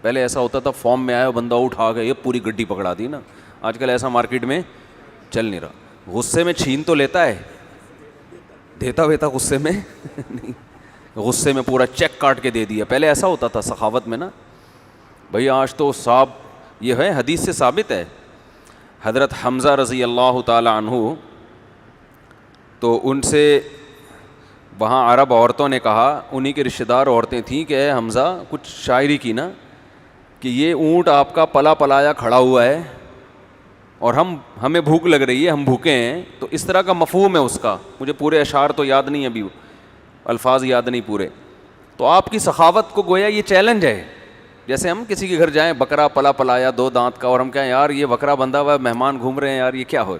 پہلے ایسا ہوتا تھا فارم میں آیا بندہ اٹھا گیا یہ پوری گڈی پکڑا دی نا. آج کل ایسا مارکیٹ میں چل نہیں رہا. غصے میں چھین تو لیتا ہے, دیتا ویتا غصے میں نہیں, غصے میں پورا چیک کاٹ کے دے دیا. پہلے ایسا ہوتا تھا سخاوت میں نا. بھئی آج تو صاحب یہ ہے حدیث سے ثابت ہے, حضرت حمزہ رضی اللہ تعالی عنہ, تو ان سے وہاں عرب عورتوں نے کہا, انہی کے رشتہ دار عورتیں تھیں, کہ اے حمزہ کچھ شاعری کی نا, کہ یہ اونٹ آپ کا پلا پلایا کھڑا ہوا ہے اور ہمیں بھوک لگ رہی ہے, ہم بھوکے ہیں. تو اس طرح کا مفہوم ہے اس کا, مجھے پورے اشعار تو یاد نہیں ابھی, الفاظ یاد نہیں پورے. تو آپ کی سخاوت کو گویا یہ چیلنج ہے. جیسے ہم کسی کے گھر جائیں, بکرا پلا پلایا 2 دانت کا, اور ہم کہیں یار یہ بکرا بندھا ہوا ہے, مہمان گھوم رہے ہیں یار یہ کیا ہو.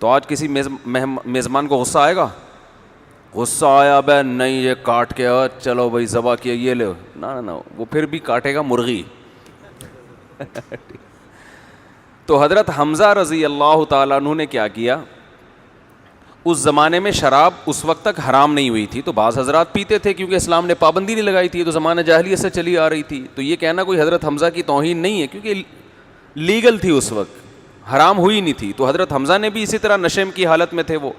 تو آج کسی میزبان کو غصہ آئے گا؟ غصہ آیا بے نہیں یہ کاٹ کے چلو بھائی ذبح کیا یہ لو, نہ وہ پھر بھی کاٹے گا مرغی. تو حضرت حمزہ رضی اللہ تعالیٰ عنہ نے کیا کیا, اس زمانے میں شراب اس وقت تک حرام نہیں ہوئی تھی, تو بعض حضرات پیتے تھے کیونکہ اسلام نے پابندی نہیں لگائی تھی, تو زمانہ جاہلیت سے چلی آ رہی تھی. تو یہ کہنا کوئی حضرت حمزہ کی توہین نہیں ہے, کیونکہ لیگل تھی اس وقت, حرام ہوئی نہیں تھی. تو حضرت حمزہ نے بھی اسی طرح نشے کی حالت میں تھے وہ.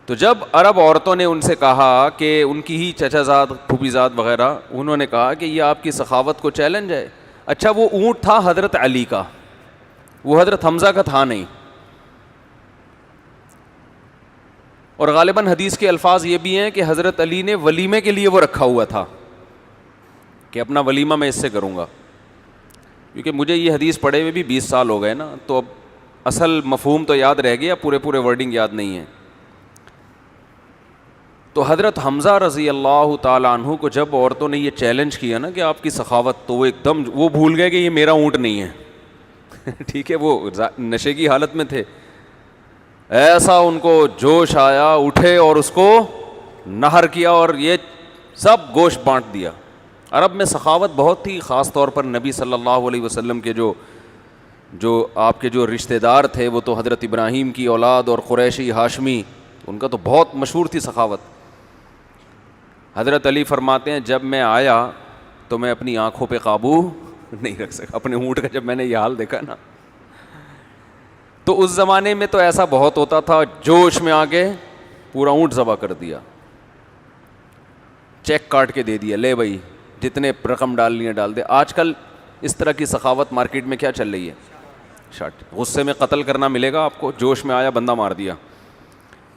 تو جب عرب عورتوں نے ان سے کہا کہ ان کی ہی چچا زاد پھوپھی زاد وغیرہ, انہوں نے کہا کہ یہ آپ کی سخاوت کو چیلنج ہے. اچھا وہ اونٹ تھا حضرت علی کا, وہ حضرت حمزہ کا تھا نہیں. اور غالباً حدیث کے الفاظ یہ بھی ہیں کہ حضرت علی نے ولیمے کے لیے وہ رکھا ہوا تھا کہ اپنا ولیمہ میں اس سے کروں گا. کیونکہ مجھے یہ حدیث پڑھے ہوئے بھی 20 سال ہو گئے نا, تو اب اصل مفہوم تو یاد رہ گیا, پورے ورڈنگ یاد نہیں ہے. تو حضرت حمزہ رضی اللہ تعالیٰ عنہ کو جب عورتوں نے یہ چیلنج کیا نا کہ آپ کی سخاوت, تو وہ ایک دم وہ بھول گئے کہ یہ میرا اونٹ نہیں ہے. ٹھیک ہے, وہ نشے کی حالت میں تھے. ایسا ان کو جوش آیا, اٹھے اور اس کو نہر کیا اور یہ سب گوشت بانٹ دیا. عرب میں سخاوت بہت تھی, خاص طور پر نبی صلی اللہ علیہ وسلم کے جو آپ کے جو رشتہ دار تھے, وہ تو حضرت ابراہیم کی اولاد اور قریشی ہاشمی, ان کا تو بہت مشہور تھی سخاوت. حضرت علی فرماتے ہیں جب میں آیا تو میں اپنی آنکھوں پہ قابو نہیں رکھ سکا. اپنے اونٹ کا جب میں نے یہ حال دیکھا نا, تو اس زمانے میں تو ایسا بہت ہوتا تھا, جوش میں آ کے پورا اونٹ ذبح کر دیا, چیک کاٹ کے دے دیا, لے بھائی جتنے رقم ڈالنی ہے ڈال دے. آج کل اس طرح کی سخاوت مارکیٹ میں کیا چل رہی ہے؟ شارٹ, غصے میں قتل کرنا ملے گا آپ کو, جوش میں آیا بندہ مار دیا,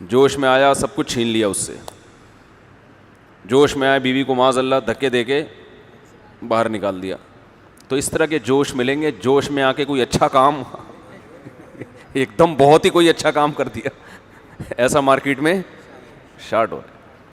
جوش میں آیا سب کچھ چھین لیا اس سے, جوش میں آیا بیوی کو معاذ اللہ دھکے دے کے باہر نکال دیا. تو اس طرح کے جوش ملیں گے. جوش میں آ کے کوئی اچھا کام ایک دم بہت ہی کوئی اچھا کام کر دیا, ایسا مارکیٹ میں شارٹ ہو رہا ہے.